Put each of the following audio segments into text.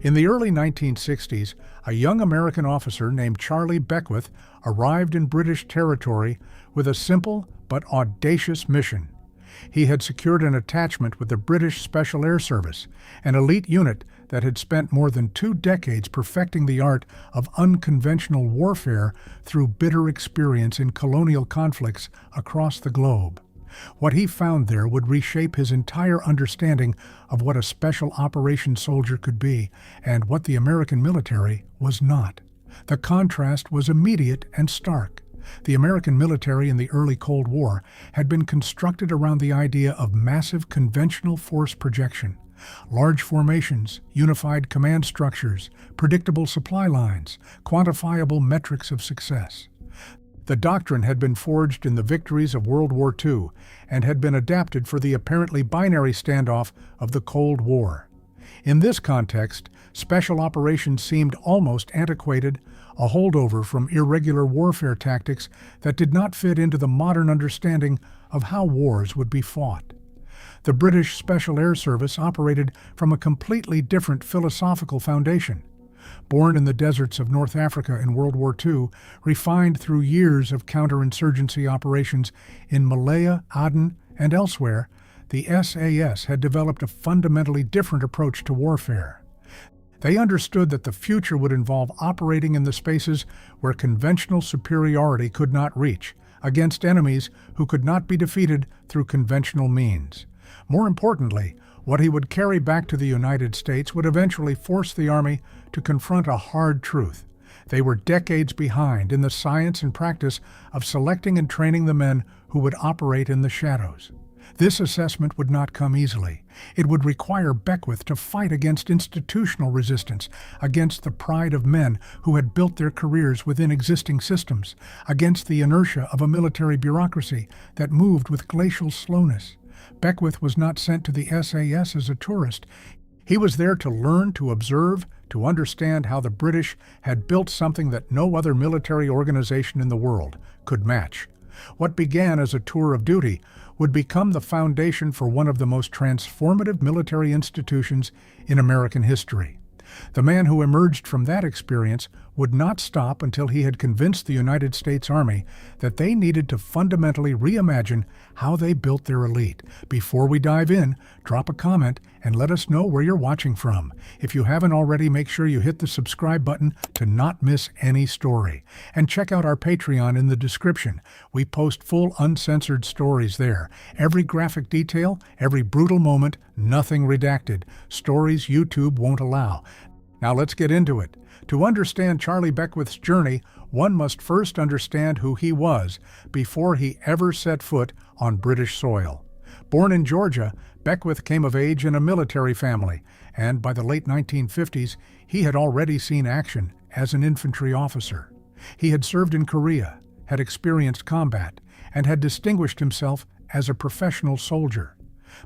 In the early 1960s, a young American officer named Charlie Beckwith arrived in British territory with a simple but audacious mission. He had secured an attachment with the British Special Air Service, an elite unit that had spent more than 2 decades perfecting the art of unconventional warfare through bitter experience in colonial conflicts across the globe. What he found there would reshape his entire understanding of what a special operations soldier could be and what the American military was not. The contrast was immediate and stark. The American military in the early Cold War had been constructed around the idea of massive conventional force projection. Large formations, unified command structures, predictable supply lines, quantifiable metrics of success. The doctrine had been forged in the victories of World War II and had been adapted for the apparently binary standoff of the Cold War. In this context, special operations seemed almost antiquated, a holdover from irregular warfare tactics that did not fit into the modern understanding of how wars would be fought. The British Special Air Service operated from a completely different philosophical foundation. Born in the deserts of North Africa in World War II, refined through years of counterinsurgency operations in Malaya, Aden, and elsewhere, the SAS had developed a fundamentally different approach to warfare. They understood that the future would involve operating in the spaces where conventional superiority could not reach, against enemies who could not be defeated through conventional means. More importantly, what he would carry back to the United States would eventually force the Army to confront a hard truth. They were decades behind in the science and practice of selecting and training the men who would operate in the shadows. This assessment would not come easily. It would require Beckwith to fight against institutional resistance, against the pride of men who had built their careers within existing systems, against the inertia of a military bureaucracy that moved with glacial slowness. Beckwith was not sent to the SAS as a tourist. He was there to learn, to observe, to understand how the British had built something that no other military organization in the world could match. What began as a tour of duty would become the foundation for one of the most transformative military institutions in American history. The man who emerged from that experience would not stop until he had convinced the United States Army that they needed to fundamentally reimagine how they built their elite. Before we dive in, drop a comment and let us know where you're watching from. If you haven't already, make sure you hit the subscribe button to not miss any story. And check out our Patreon in the description. We post full uncensored stories there. Every graphic detail, every brutal moment, nothing redacted. Stories YouTube won't allow. Now let's get into it. To understand Charlie Beckwith's journey, one must first understand who he was before he ever set foot on British soil. Born in Georgia, Beckwith came of age in a military family, and by the late 1950s, he had already seen action as an infantry officer. He had served in Korea, had experienced combat, and had distinguished himself as a professional soldier.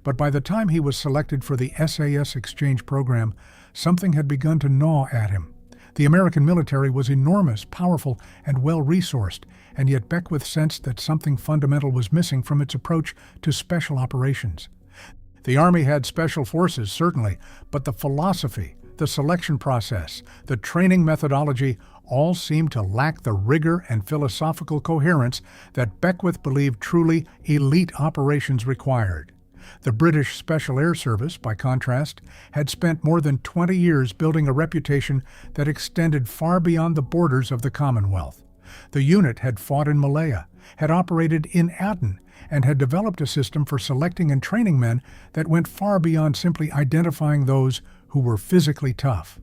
But by the time he was selected for the SAS exchange program, something had begun to gnaw at him. The American military was enormous, powerful, and well-resourced, and yet Beckwith sensed that something fundamental was missing from its approach to special operations. The Army had special forces, certainly, but the philosophy, the selection process, the training methodology all seemed to lack the rigor and philosophical coherence that Beckwith believed truly elite operations required. The British Special Air Service, by contrast, had spent more than 20 years building a reputation that extended far beyond the borders of the Commonwealth. The unit had fought in Malaya, had operated in Aden, and had developed a system for selecting and training men that went far beyond simply identifying those who were physically tough.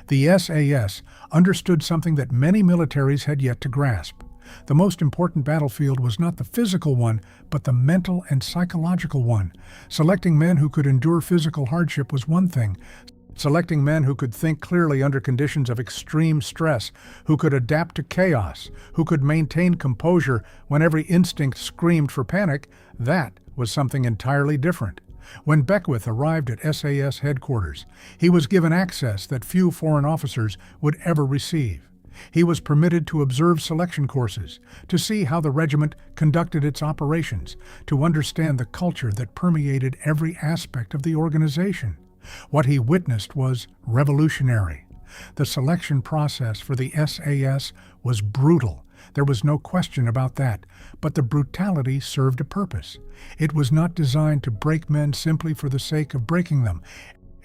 The SAS understood something that many militaries had yet to grasp. The most important battlefield was not the physical one, but the mental and psychological one. Selecting men who could endure physical hardship was one thing. Selecting men who could think clearly under conditions of extreme stress, who could adapt to chaos, who could maintain composure when every instinct screamed for panic, that was something entirely different. When Beckwith arrived at SAS headquarters, he was given access that few foreign officers would ever receive. He was permitted to observe selection courses, to see how the regiment conducted its operations, to understand the culture that permeated every aspect of the organization. What he witnessed was revolutionary. The selection process for the SAS was brutal. There was no question about that, but the brutality served a purpose. It was not designed to break men simply for the sake of breaking them.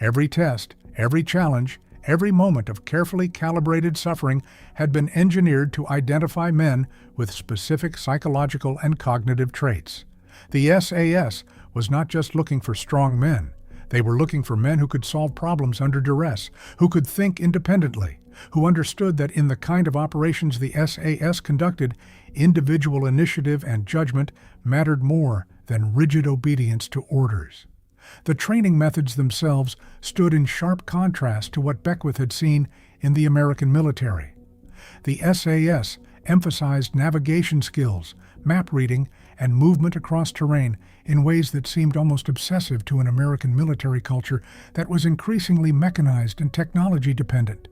Every test, every challenge, every moment of carefully calibrated suffering had been engineered to identify men with specific psychological and cognitive traits. The SAS was not just looking for strong men. They were looking for men who could solve problems under duress, who could think independently, who understood that in the kind of operations the SAS conducted, individual initiative and judgment mattered more than rigid obedience to orders. The training methods themselves stood in sharp contrast to what Beckwith had seen in the American military. The SAS emphasized navigation skills, map reading, and movement across terrain in ways that seemed almost obsessive to an American military culture that was increasingly mechanized and technology-dependent.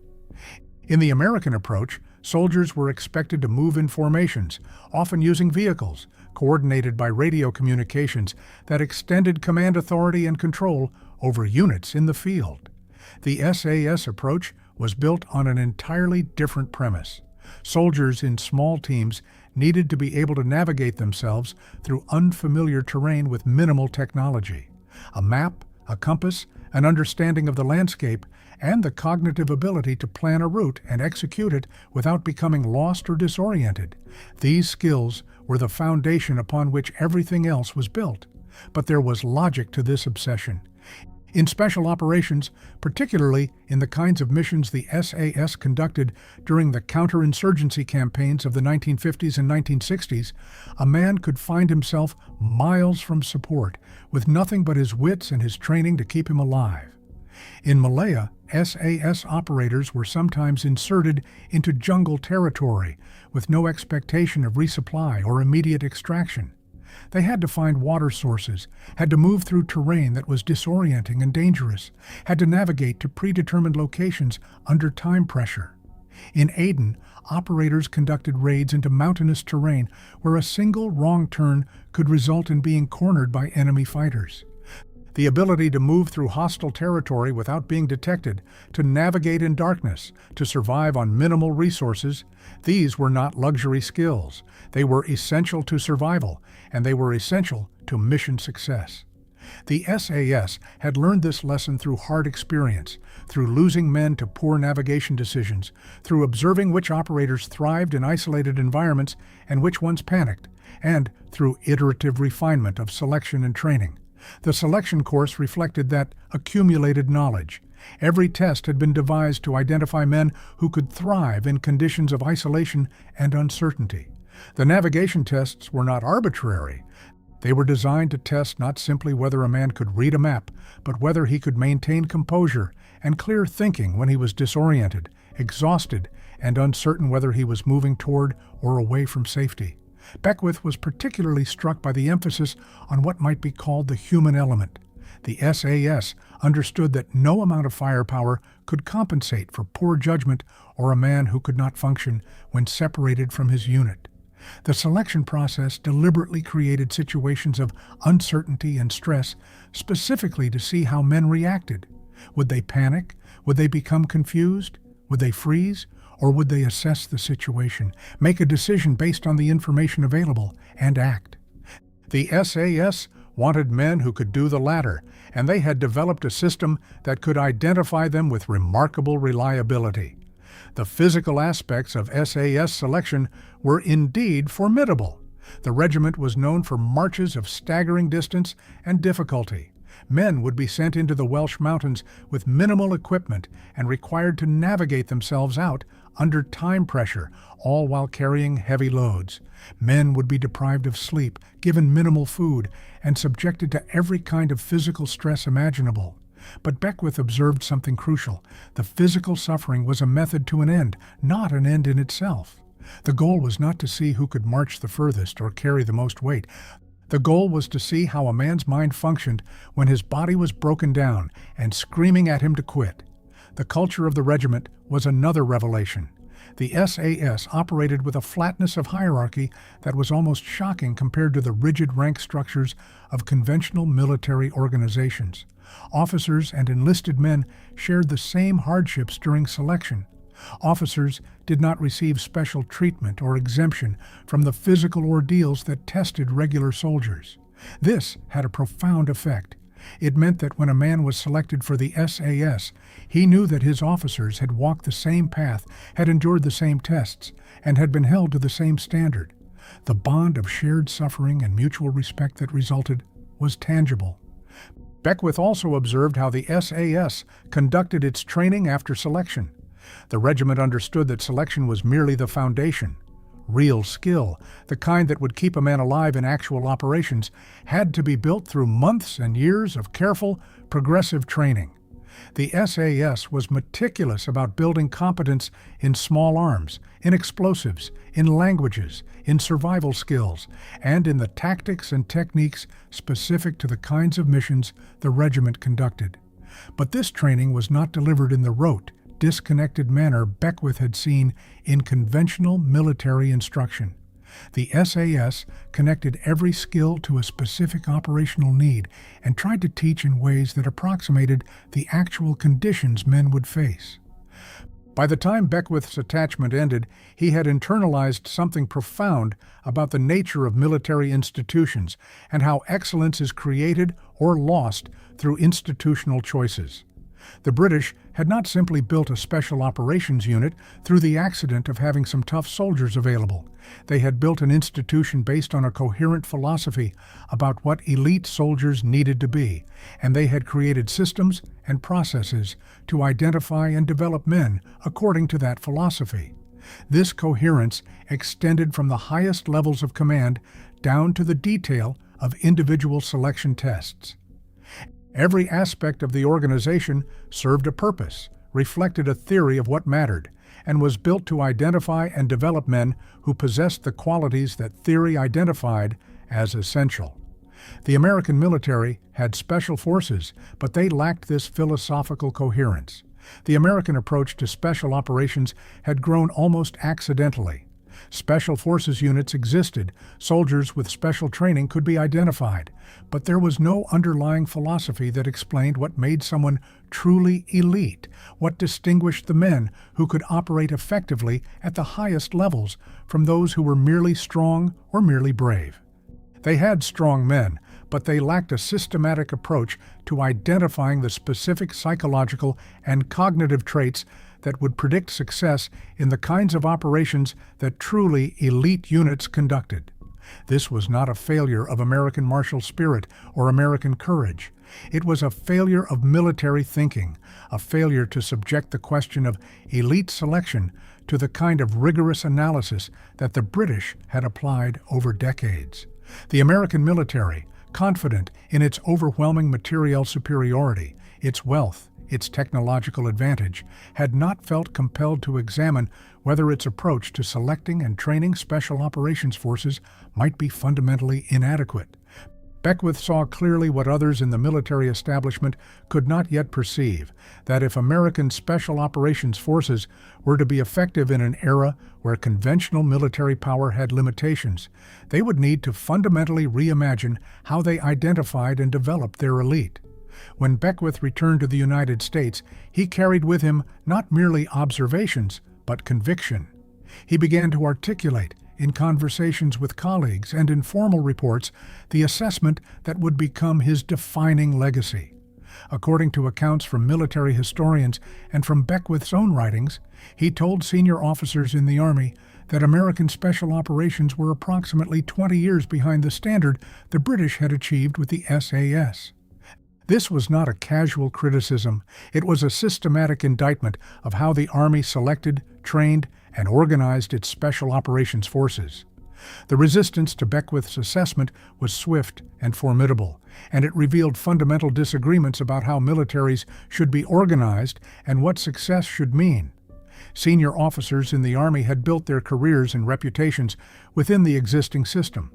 In the American approach, soldiers were expected to move in formations, often using vehicles, coordinated by radio communications that extended command authority and control over units in the field. The SAS approach was built on an entirely different premise. Soldiers in small teams needed to be able to navigate themselves through unfamiliar terrain with minimal technology. A map, a compass, an understanding of the landscape, and the cognitive ability to plan a route and execute it without becoming lost or disoriented. These skills were the foundation upon which everything else was built. But there was logic to this obsession. In special operations, particularly in the kinds of missions the SAS conducted during the counterinsurgency campaigns of the 1950s and 1960s, a man could find himself miles from support, with nothing but his wits and his training to keep him alive. In Malaya, SAS operators were sometimes inserted into jungle territory with no expectation of resupply or immediate extraction. They had to find water sources, had to move through terrain that was disorienting and dangerous, had to navigate to predetermined locations under time pressure. In Aden, operators conducted raids into mountainous terrain where a single wrong turn could result in being cornered by enemy fighters. The ability to move through hostile territory without being detected, to navigate in darkness, to survive on minimal resources, these were not luxury skills. They were essential to survival, and they were essential to mission success. The SAS had learned this lesson through hard experience, through losing men to poor navigation decisions, through observing which operators thrived in isolated environments and which ones panicked, and through iterative refinement of selection and training. The selection course reflected that accumulated knowledge. Every test had been devised to identify men who could thrive in conditions of isolation and uncertainty. The navigation tests were not arbitrary. They were designed to test not simply whether a man could read a map, but whether he could maintain composure and clear thinking when he was disoriented, exhausted, and uncertain whether he was moving toward or away from safety. Beckwith was particularly struck by the emphasis on what might be called the human element. The SAS understood that no amount of firepower could compensate for poor judgment or a man who could not function when separated from his unit. The selection process deliberately created situations of uncertainty and stress specifically to see how men reacted. Would they panic? Would they become confused? Would they freeze? Or would they assess the situation, make a decision based on the information available, and act? The SAS wanted men who could do the latter, and they had developed a system that could identify them with remarkable reliability. The physical aspects of SAS selection were indeed formidable. The regiment was known for marches of staggering distance and difficulty. Men would be sent into the Welsh mountains with minimal equipment and required to navigate themselves out under time pressure, all while carrying heavy loads. Men would be deprived of sleep, given minimal food, and subjected to every kind of physical stress imaginable. But Beckwith observed something crucial. The physical suffering was a method to an end, not an end in itself. The goal was not to see who could march the furthest or carry the most weight. The goal was to see how a man's mind functioned when his body was broken down and screaming at him to quit. The culture of the regiment was another revelation. The SAS operated with a flatness of hierarchy that was almost shocking compared to the rigid rank structures of conventional military organizations. Officers and enlisted men shared the same hardships during selection. Officers did not receive special treatment or exemption from the physical ordeals that tested regular soldiers. This had a profound effect. It meant that when a man was selected for the SAS, he knew that his officers had walked the same path, had endured the same tests, and had been held to the same standard. The bond of shared suffering and mutual respect that resulted was tangible. Beckwith also observed how the SAS conducted its training after selection. The regiment understood that selection was merely the foundation. Real skill, the kind that would keep a man alive in actual operations, had to be built through months and years of careful, progressive training. The SAS was meticulous about building competence in small arms, in explosives, in languages, in survival skills, and in the tactics and techniques specific to the kinds of missions the regiment conducted. But this training was not delivered in the rote, disconnected manner Beckwith had seen in conventional military instruction. The SAS connected every skill to a specific operational need and tried to teach in ways that approximated the actual conditions men would face. By the time Beckwith's attachment ended, he had internalized something profound about the nature of military institutions and how excellence is created or lost through institutional choices. The British had not simply built a special operations unit through the accident of having some tough soldiers available. They had built an institution based on a coherent philosophy about what elite soldiers needed to be, and they had created systems and processes to identify and develop men according to that philosophy. This coherence extended from the highest levels of command down to the detail of individual selection tests. Every aspect of the organization served a purpose, reflected a theory of what mattered, and was built to identify and develop men who possessed the qualities that theory identified as essential. The American military had special forces, but they lacked this philosophical coherence. The American approach to special operations had grown almost accidentally. Special forces units existed, soldiers with special training could be identified, but there was no underlying philosophy that explained what made someone truly elite, what distinguished the men who could operate effectively at the highest levels from those who were merely strong or merely brave. They had strong men, but they lacked a systematic approach to identifying the specific psychological and cognitive traits that would predict success in the kinds of operations that truly elite units conducted. This was not a failure of American martial spirit or American courage. It was a failure of military thinking, a failure to subject the question of elite selection to the kind of rigorous analysis that the British had applied over decades. The American military, confident in its overwhelming material superiority, its wealth, its technological advantage, had not felt compelled to examine whether its approach to selecting and training special operations forces might be fundamentally inadequate. Beckwith saw clearly what others in the military establishment could not yet perceive, that if American special operations forces were to be effective in an era where conventional military power had limitations, they would need to fundamentally reimagine how they identified and developed their elite. When Beckwith returned to the United States, he carried with him not merely observations, but conviction. He began to articulate, in conversations with colleagues and in formal reports, the assessment that would become his defining legacy. According to accounts from military historians and from Beckwith's own writings, he told senior officers in the Army that American special operations were approximately 20 years behind the standard the British had achieved with the SAS. This was not a casual criticism. It was a systematic indictment of how the Army selected, trained, and organized its special operations forces. The resistance to Beckwith's assessment was swift and formidable, and it revealed fundamental disagreements about how militaries should be organized and what success should mean. Senior officers in the Army had built their careers and reputations within the existing system.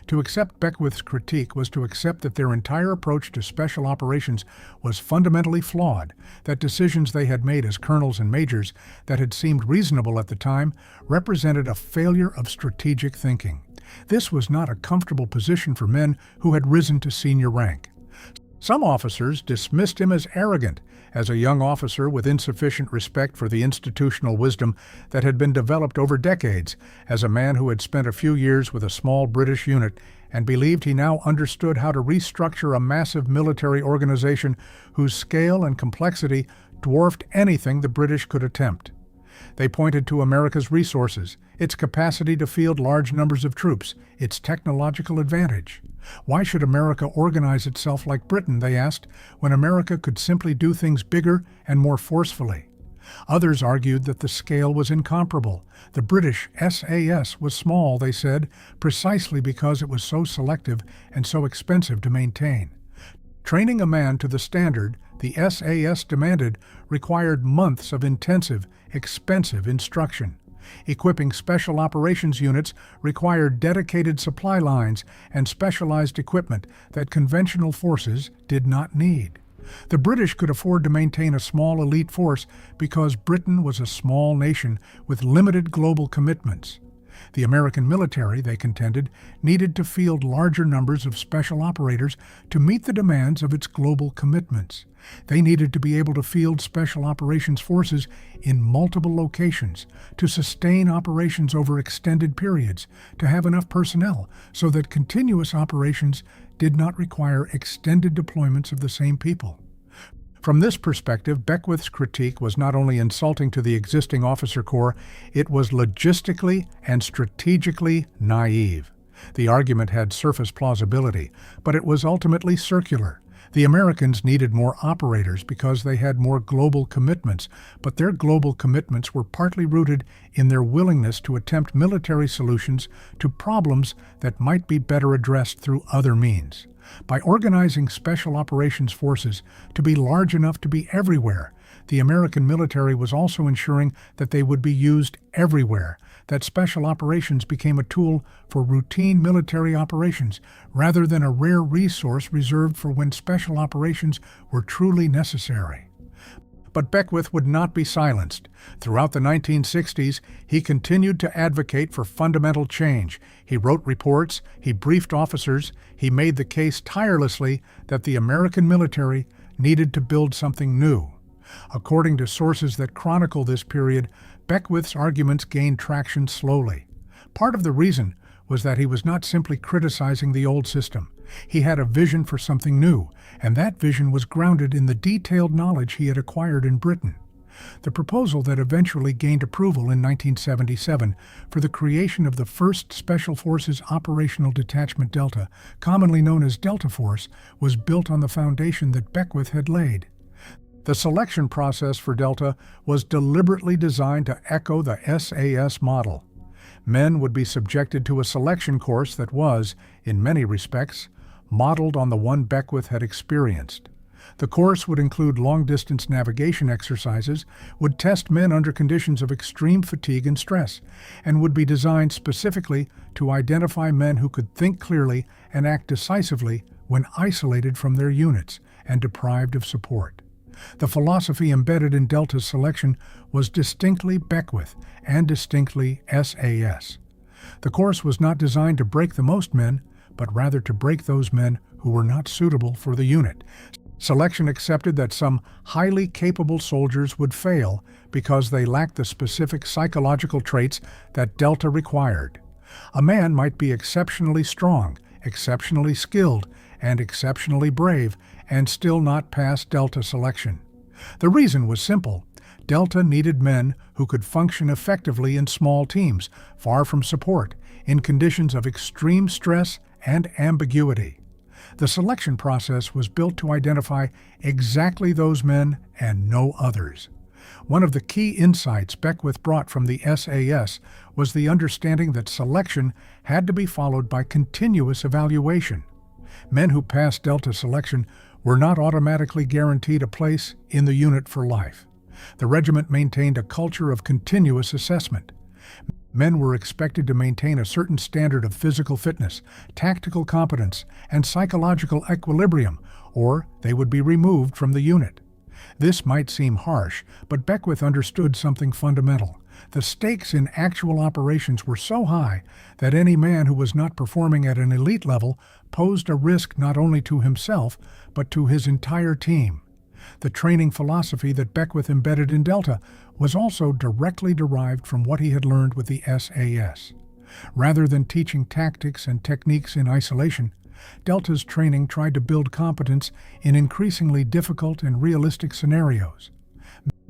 To accept Beckwith's critique was to accept that their entire approach to special operations was fundamentally flawed, that decisions they had made as colonels and majors that had seemed reasonable at the time represented a failure of strategic thinking. This was not a comfortable position for men who had risen to senior rank. Some officers dismissed him as arrogant, as a young officer with insufficient respect for the institutional wisdom that had been developed over decades, as a man who had spent a few years with a small British unit and believed he now understood how to restructure a massive military organization whose scale and complexity dwarfed anything the British could attempt. They pointed to America's resources, its capacity to field large numbers of troops, its technological advantage. Why should America organize itself like Britain, they asked, when America could simply do things bigger and more forcefully? Others argued that the scale was incomparable. The British SAS was small, they said, precisely because it was so selective and so expensive to maintain. Training a man to the standard the SAS demanded required months of intensive, expensive instruction. Equipping special operations units required dedicated supply lines and specialized equipment that conventional forces did not need. The British could afford to maintain a small elite force because Britain was a small nation with limited global commitments. The American military, they contended, needed to field larger numbers of special operators to meet the demands of its global commitments. They needed to be able to field special operations forces in multiple locations, to sustain operations over extended periods, to have enough personnel so that continuous operations did not require extended deployments of the same people. From this perspective, Beckwith's critique was not only insulting to the existing officer corps, it was logistically and strategically naive. The argument had surface plausibility, but it was ultimately circular. The Americans needed more operators because they had more global commitments, but their global commitments were partly rooted in their willingness to attempt military solutions to problems that might be better addressed through other means. By organizing special operations forces to be large enough to be everywhere, the American military was also ensuring that they would be used everywhere, that special operations became a tool for routine military operations rather than a rare resource reserved for when special operations were truly necessary. But Beckwith would not be silenced. Throughout the 1960s, he continued to advocate for fundamental change. He wrote reports, he briefed officers, he made the case tirelessly that the American military needed to build something new. According to sources that chronicle this period, Beckwith's arguments gained traction slowly. Part of the reason was that he was not simply criticizing the old system. He had a vision for something new, and that vision was grounded in the detailed knowledge he had acquired in Britain. The proposal that eventually gained approval in 1977 for the creation of the first Special Forces Operational Detachment Delta, commonly known as Delta Force, was built on the foundation that Beckwith had laid. The selection process for Delta was deliberately designed to echo the SAS model. Men would be subjected to a selection course that was, in many respects, modeled on the one Beckwith had experienced. The course would include long-distance navigation exercises, would test men under conditions of extreme fatigue and stress, and would be designed specifically to identify men who could think clearly and act decisively when isolated from their units and deprived of support. The philosophy embedded in Delta's selection was distinctly Beckwith and distinctly SAS. The course was not designed to break the most men, but rather to break those men who were not suitable for the unit. Selection accepted that some highly capable soldiers would fail because they lacked the specific psychological traits that Delta required. A man might be exceptionally strong, exceptionally skilled, and exceptionally brave, and still not pass Delta selection. The reason was simple. Delta needed men who could function effectively in small teams, far from support, in conditions of extreme stress and ambiguity. The selection process was built to identify exactly those men and no others. One of the key insights Beckwith brought from the SAS was the understanding that selection had to be followed by continuous evaluation. Men who passed Delta selection were not automatically guaranteed a place in the unit for life. The regiment maintained a culture of continuous assessment. Men were expected to maintain a certain standard of physical fitness, tactical competence, and psychological equilibrium, or they would be removed from the unit. This might seem harsh, but Beckwith understood something fundamental. The stakes in actual operations were so high that any man who was not performing at an elite level posed a risk not only to himself, but to his entire team. The training philosophy that Beckwith embedded in Delta was also directly derived from what he had learned with the SAS. Rather than teaching tactics and techniques in isolation, Delta's training tried to build competence in increasingly difficult and realistic scenarios.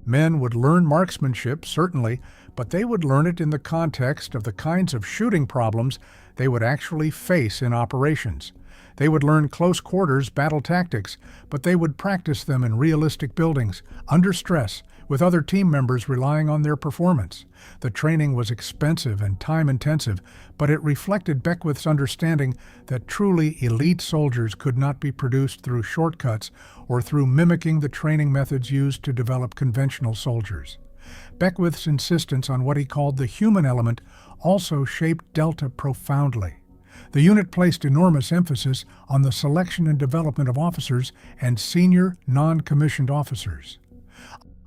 Men would learn marksmanship, certainly, but they would learn it in the context of the kinds of shooting problems they would actually face in operations. They would learn close quarters battle tactics, but they would practice them in realistic buildings, under stress, with other team members relying on their performance. The training was expensive and time-intensive, but it reflected Beckwith's understanding that truly elite soldiers could not be produced through shortcuts or through mimicking the training methods used to develop conventional soldiers. Beckwith's insistence on what he called the human element also shaped Delta profoundly. The unit placed enormous emphasis on the selection and development of officers and senior non-commissioned officers.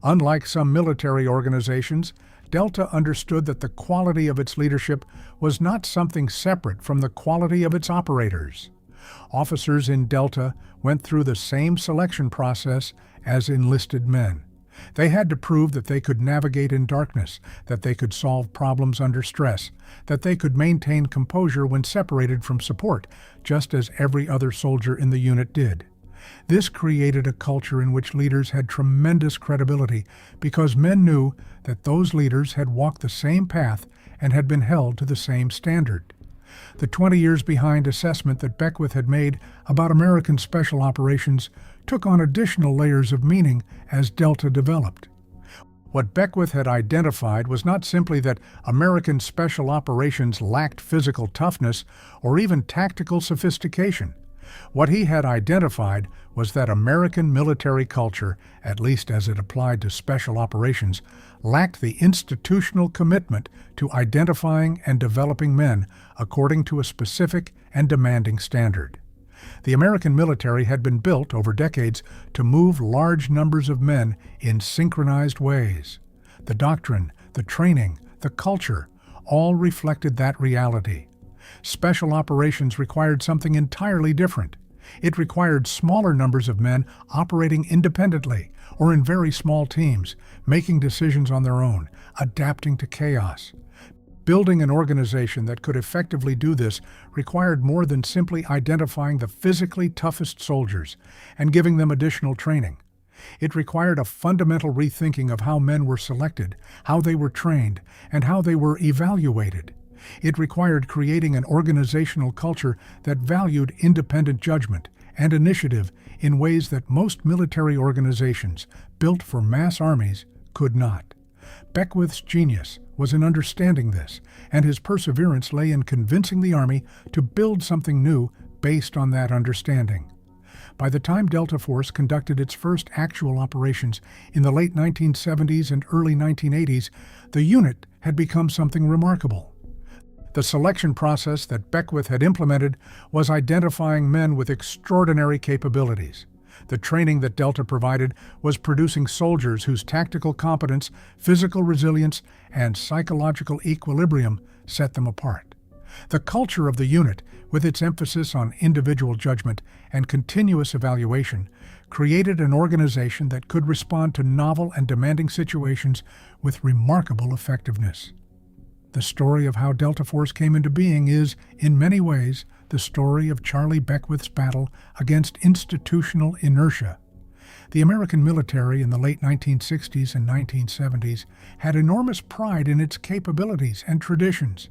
Unlike some military organizations, Delta understood that the quality of its leadership was not something separate from the quality of its operators. Officers in Delta went through the same selection process as enlisted men. They had to prove that they could navigate in darkness, that they could solve problems under stress, that they could maintain composure when separated from support, just as every other soldier in the unit did. This created a culture in which leaders had tremendous credibility because men knew that those leaders had walked the same path and had been held to the same standard. The 20 years behind assessment that Beckwith had made about American special operations took on additional layers of meaning as Delta developed. What Beckwith had identified was not simply that American special operations lacked physical toughness or even tactical sophistication. What he had identified was that American military culture, at least as it applied to special operations, lacked the institutional commitment to identifying and developing men according to a specific and demanding standard. The American military had been built over decades to move large numbers of men in synchronized ways. The doctrine, the training, the culture, all reflected that reality. Special operations required something entirely different. It required smaller numbers of men operating independently or in very small teams, making decisions on their own, adapting to chaos. Building an organization that could effectively do this required more than simply identifying the physically toughest soldiers and giving them additional training. It required a fundamental rethinking of how men were selected, how they were trained, and how they were evaluated. It required creating an organizational culture that valued independent judgment and initiative in ways that most military organizations, built for mass armies, could not. Beckwith's genius was in understanding this, and his perseverance lay in convincing the Army to build something new based on that understanding. By the time Delta Force conducted its first actual operations in the late 1970s and early 1980s, the unit had become something remarkable. The selection process that Beckwith had implemented was identifying men with extraordinary capabilities. The training that Delta provided was producing soldiers whose tactical competence, physical resilience, and psychological equilibrium set them apart. The culture of the unit, with its emphasis on individual judgment and continuous evaluation, created an organization that could respond to novel and demanding situations with remarkable effectiveness. The story of how Delta Force came into being is, in many ways, the story of Charlie Beckwith's battle against institutional inertia. The American military in the late 1960s and 1970s had enormous pride in its capabilities and traditions.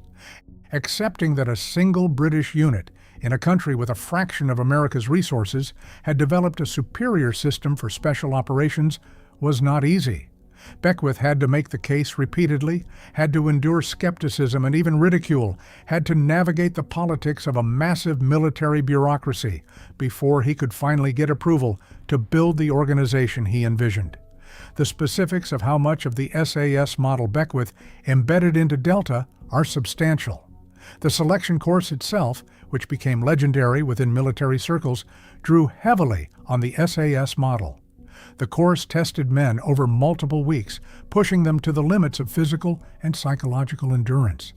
Accepting that a single British unit in a country with a fraction of America's resources had developed a superior system for special operations was not easy. Beckwith had to make the case repeatedly, had to endure skepticism and even ridicule, had to navigate the politics of a massive military bureaucracy before he could finally get approval to build the organization he envisioned. The specifics of how much of the SAS model Beckwith embedded into Delta are substantial. The selection course itself, which became legendary within military circles, drew heavily on the SAS model. The course tested men over multiple weeks, pushing them to the limits of physical and psychological endurance.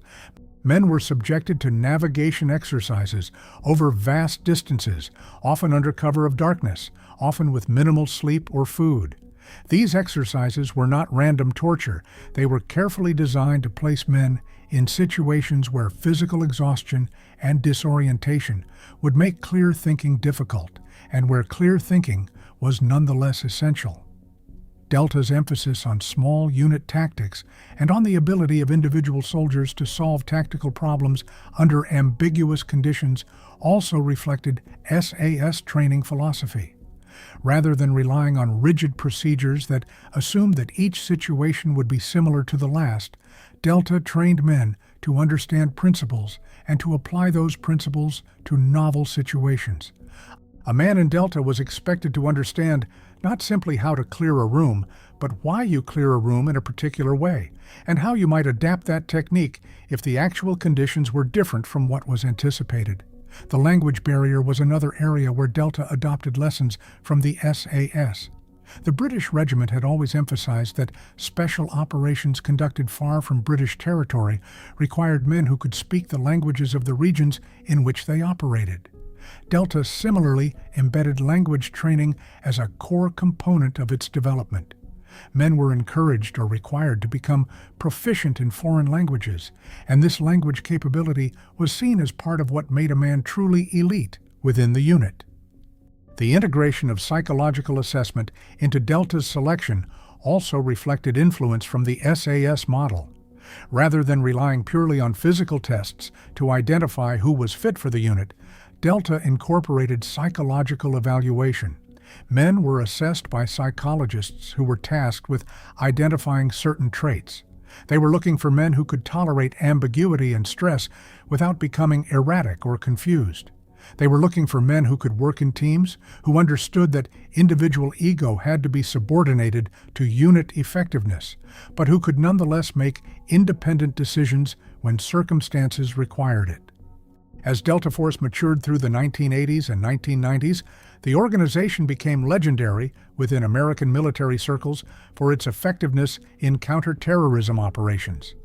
Men were subjected to navigation exercises over vast distances, often under cover of darkness, often with minimal sleep or food. These exercises were not random torture. They were carefully designed to place men in situations where physical exhaustion and disorientation would make clear thinking difficult, and where clear thinking was nonetheless essential. Delta's emphasis on small unit tactics and on the ability of individual soldiers to solve tactical problems under ambiguous conditions also reflected SAS training philosophy. Rather than relying on rigid procedures that assumed that each situation would be similar to the last, Delta trained men to understand principles and to apply those principles to novel situations. A man in Delta was expected to understand not simply how to clear a room, but why you clear a room in a particular way, and how you might adapt that technique if the actual conditions were different from what was anticipated. The language barrier was another area where Delta adopted lessons from the SAS. The British regiment had always emphasized that special operations conducted far from British territory required men who could speak the languages of the regions in which they operated. Delta similarly embedded language training as a core component of its development. Men were encouraged or required to become proficient in foreign languages, and this language capability was seen as part of what made a man truly elite within the unit. The integration of psychological assessment into Delta's selection also reflected influence from the SAS model. Rather than relying purely on physical tests to identify who was fit for the unit, Delta incorporated psychological evaluation. Men were assessed by psychologists who were tasked with identifying certain traits. They were looking for men who could tolerate ambiguity and stress without becoming erratic or confused. They were looking for men who could work in teams, who understood that individual ego had to be subordinated to unit effectiveness, but who could nonetheless make independent decisions when circumstances required it. As Delta Force matured through the 1980s and 1990s, the organization became legendary within American military circles for its effectiveness in counterterrorism operations.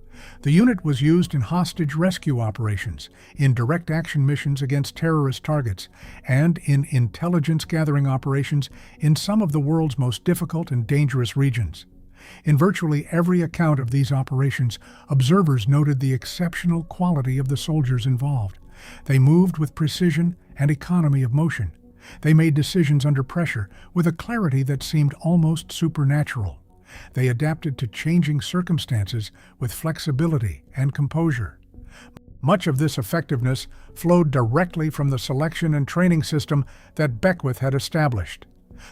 The unit was used in hostage rescue operations, in direct action missions against terrorist targets, and in intelligence gathering operations in some of the world's most difficult and dangerous regions. In virtually every account of these operations, observers noted the exceptional quality of the soldiers involved. They moved with precision and economy of motion. They made decisions under pressure with a clarity that seemed almost supernatural. They adapted to changing circumstances with flexibility and composure. Much of this effectiveness flowed directly from the selection and training system that Beckwith had established.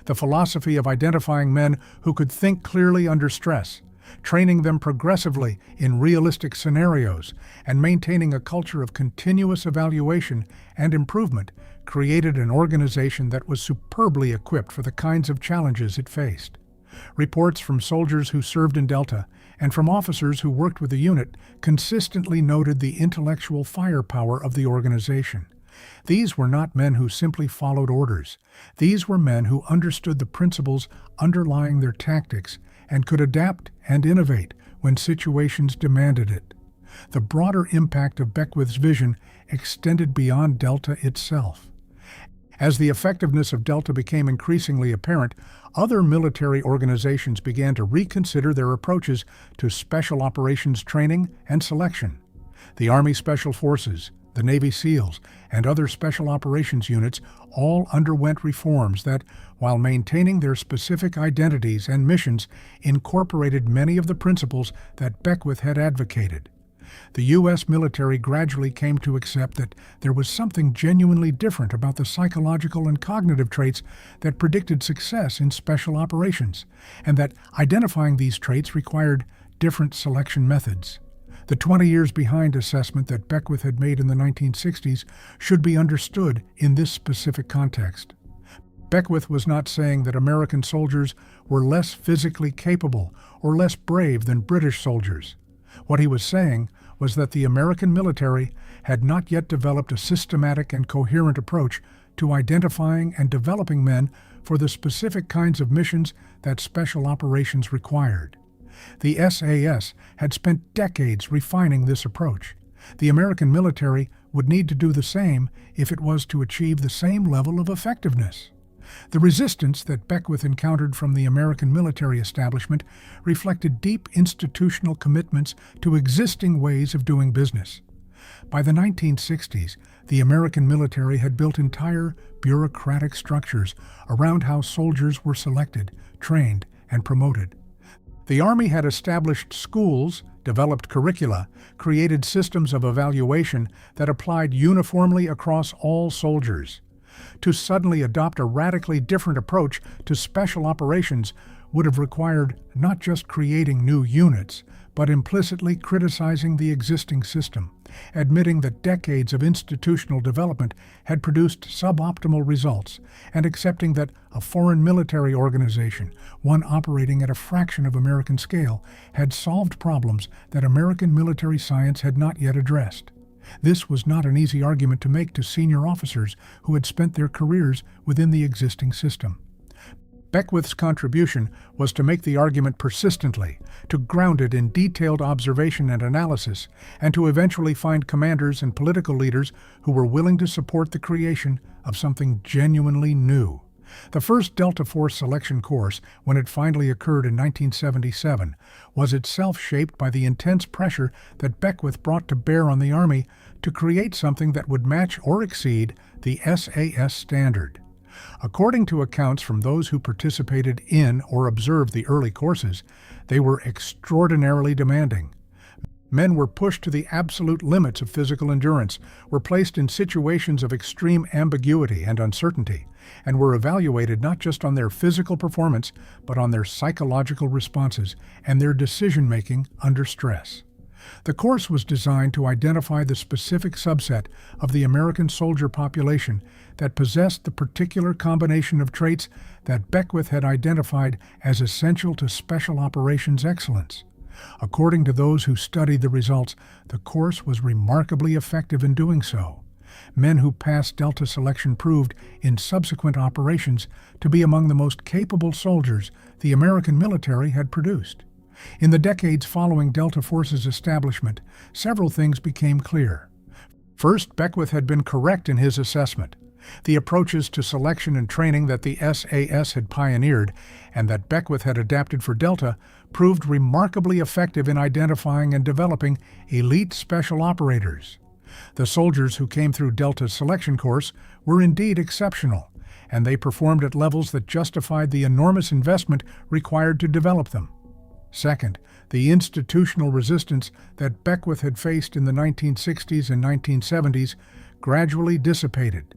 The philosophy of identifying men who could think clearly under stress, training them progressively in realistic scenarios, and maintaining a culture of continuous evaluation and improvement created an organization that was superbly equipped for the kinds of challenges it faced. Reports from soldiers who served in Delta and from officers who worked with the unit consistently noted the intellectual firepower of the organization. These were not men who simply followed orders. These were men who understood the principles underlying their tactics and could adapt and innovate when situations demanded it. The broader impact of Beckwith's vision extended beyond Delta itself. As the effectiveness of Delta became increasingly apparent, other military organizations began to reconsider their approaches to special operations training and selection. The Army Special Forces, the Navy SEALs, and other special operations units all underwent reforms that, while maintaining their specific identities and missions, incorporated many of the principles that Beckwith had advocated. The U.S. military gradually came to accept that there was something genuinely different about the psychological and cognitive traits that predicted success in special operations, and that identifying these traits required different selection methods. The 20 years behind assessment that Beckwith had made in the 1960s should be understood in this specific context. Beckwith was not saying that American soldiers were less physically capable or less brave than British soldiers. What he was saying was that the American military had not yet developed a systematic and coherent approach to identifying and developing men for the specific kinds of missions that special operations required. The SAS had spent decades refining this approach. The American military would need to do the same if it was to achieve the same level of effectiveness. The resistance that Beckwith encountered from the American military establishment reflected deep institutional commitments to existing ways of doing business. By the 1960s, the American military had built entire bureaucratic structures around how soldiers were selected, trained, and promoted. The Army had established schools, developed curricula, created systems of evaluation that applied uniformly across all soldiers. To suddenly adopt a radically different approach to special operations would have required not just creating new units, but implicitly criticizing the existing system, admitting that decades of institutional development had produced suboptimal results, and accepting that a foreign military organization, one operating at a fraction of American scale, had solved problems that American military science had not yet addressed. This was not an easy argument to make to senior officers who had spent their careers within the existing system. Beckwith's contribution was to make the argument persistently, to ground it in detailed observation and analysis, and to eventually find commanders and political leaders who were willing to support the creation of something genuinely new. The first Delta Force selection course, when it finally occurred in 1977, was itself shaped by the intense pressure that Beckwith brought to bear on the Army to create something that would match or exceed the SAS standard. According to accounts from those who participated in or observed the early courses, they were extraordinarily demanding. Men were pushed to the absolute limits of physical endurance, were placed in situations of extreme ambiguity and uncertainty, and were evaluated not just on their physical performance, but on their psychological responses and their decision-making under stress. The course was designed to identify the specific subset of the American soldier population that possessed the particular combination of traits that Beckwith had identified as essential to special operations excellence. According to those who studied the results, the course was remarkably effective in doing so. Men who passed Delta selection proved, in subsequent operations, to be among the most capable soldiers the American military had produced. In the decades following Delta Force's establishment, several things became clear. First, Beckwith had been correct in his assessment. The approaches to selection and training that the SAS had pioneered and that Beckwith had adapted for Delta proved remarkably effective in identifying and developing elite special operators. The soldiers who came through Delta's selection course were indeed exceptional, and they performed at levels that justified the enormous investment required to develop them. Second, the institutional resistance that Beckwith had faced in the 1960s and 1970s gradually dissipated.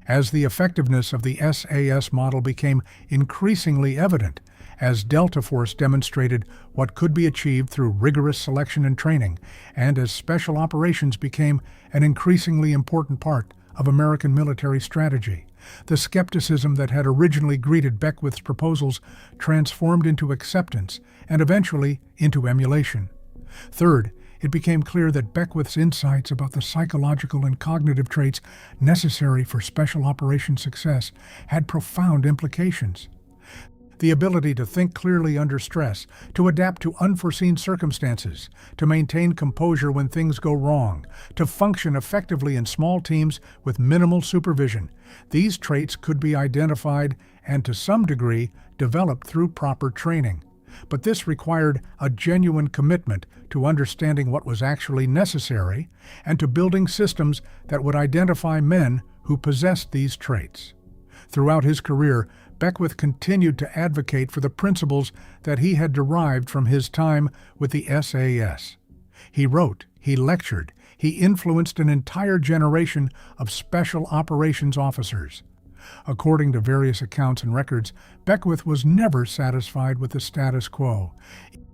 As the effectiveness of the SAS model became increasingly evident, as Delta Force demonstrated what could be achieved through rigorous selection and training, and as special operations became an increasingly important part of American military strategy, the skepticism that had originally greeted Beckwith's proposals transformed into acceptance and eventually into emulation. Third, it became clear that Beckwith's insights about the psychological and cognitive traits necessary for special operations success had profound implications. The ability to think clearly under stress, to adapt to unforeseen circumstances, to maintain composure when things go wrong, to function effectively in small teams with minimal supervision. These traits could be identified and, to some degree, developed through proper training. But this required a genuine commitment to understanding what was actually necessary and to building systems that would identify men who possessed these traits. Throughout his career, Beckwith continued to advocate for the principles that he had derived from his time with the SAS. He wrote, he lectured, he influenced an entire generation of special operations officers. According to various accounts and records, Beckwith was never satisfied with the status quo.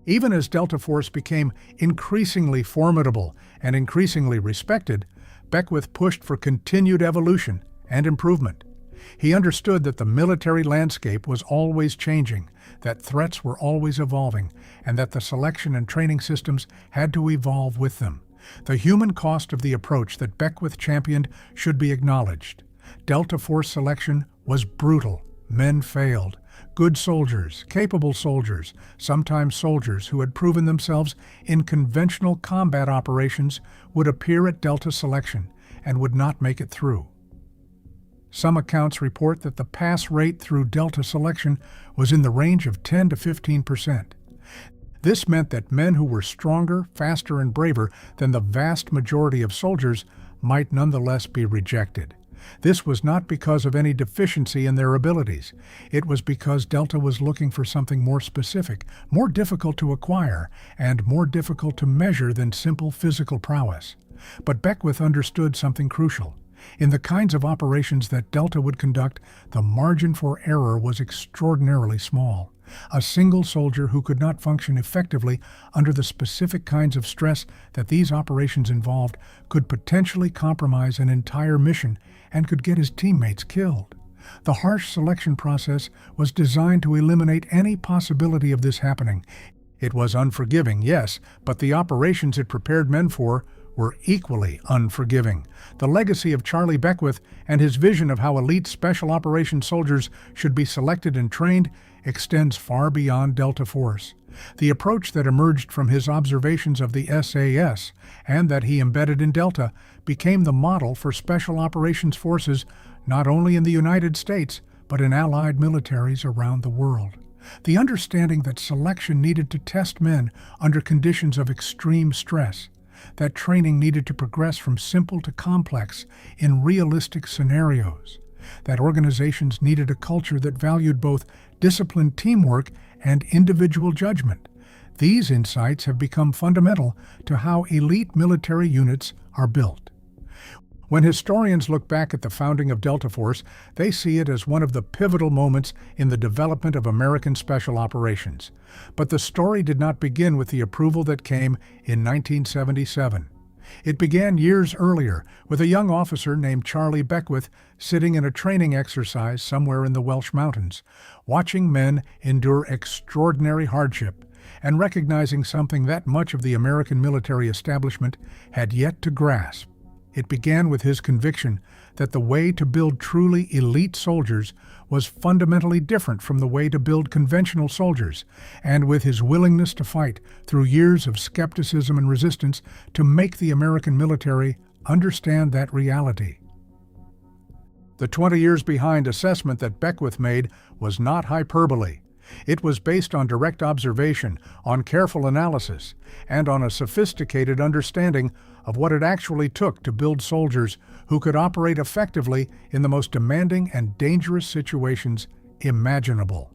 Even as Delta Force became increasingly formidable and increasingly respected, Beckwith pushed for continued evolution and improvement. He understood that the military landscape was always changing, that threats were always evolving, and that the selection and training systems had to evolve with them. The human cost of the approach that Beckwith championed should be acknowledged. Delta Force selection was brutal, Men failed. Good soldiers, capable soldiers, sometimes soldiers who had proven themselves in conventional combat operations would appear at Delta selection and would not make it through. Some accounts report that the pass rate through Delta selection was in the range of 10 to 15%. This meant that men who were stronger, faster, and braver than the vast majority of soldiers might nonetheless be rejected. This was not because of any deficiency in their abilities. It was because Delta was looking for something more specific, more difficult to acquire, and more difficult to measure than simple physical prowess. But Beckwith understood something crucial. In the kinds of operations that Delta would conduct, the margin for error was extraordinarily small. A single soldier who could not function effectively under the specific kinds of stress that these operations involved could potentially compromise an entire mission and could get his teammates killed. The harsh selection process was designed to eliminate any possibility of this happening. It was unforgiving, yes, but the operations it prepared men for were equally unforgiving. The legacy of Charlie Beckwith and his vision of how elite special operations soldiers should be selected and trained extends far beyond Delta Force. The approach that emerged from his observations of the SAS and that he embedded in Delta became the model for special operations forces not only in the United States but in allied militaries around the world. The understanding that selection needed to test men under conditions of extreme stress, that training needed to progress from simple to complex in realistic scenarios, that organizations needed a culture that valued both disciplined teamwork and individual judgment. These insights have become fundamental to how elite military units are built. When historians look back at the founding of Delta Force, they see it as one of the pivotal moments in the development of American special operations. But the story did not begin with the approval that came in 1977. It began years earlier with a young officer named Charlie Beckwith sitting in a training exercise somewhere in the Welsh Mountains, watching men endure extraordinary hardship and recognizing something that much of the American military establishment had yet to grasp. It began with his conviction that the way to build truly elite soldiers was fundamentally different from the way to build conventional soldiers, and with his willingness to fight through years of skepticism and resistance to make the American military understand that reality. The 20 years behind assessment that Beckwith made was not hyperbole. It was based on direct observation, on careful analysis, and on a sophisticated understanding of what it actually took to build soldiers who could operate effectively in the most demanding and dangerous situations imaginable.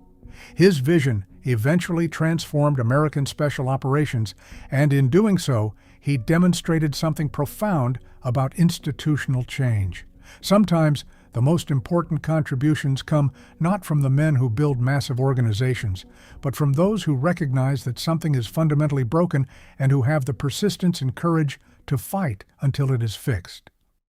His vision eventually transformed American special operations, and in doing so, he demonstrated something profound about institutional change. Sometimes, the most important contributions come not from the men who build massive organizations, but from those who recognize that something is fundamentally broken and who have the persistence and courage to fight until it is fixed.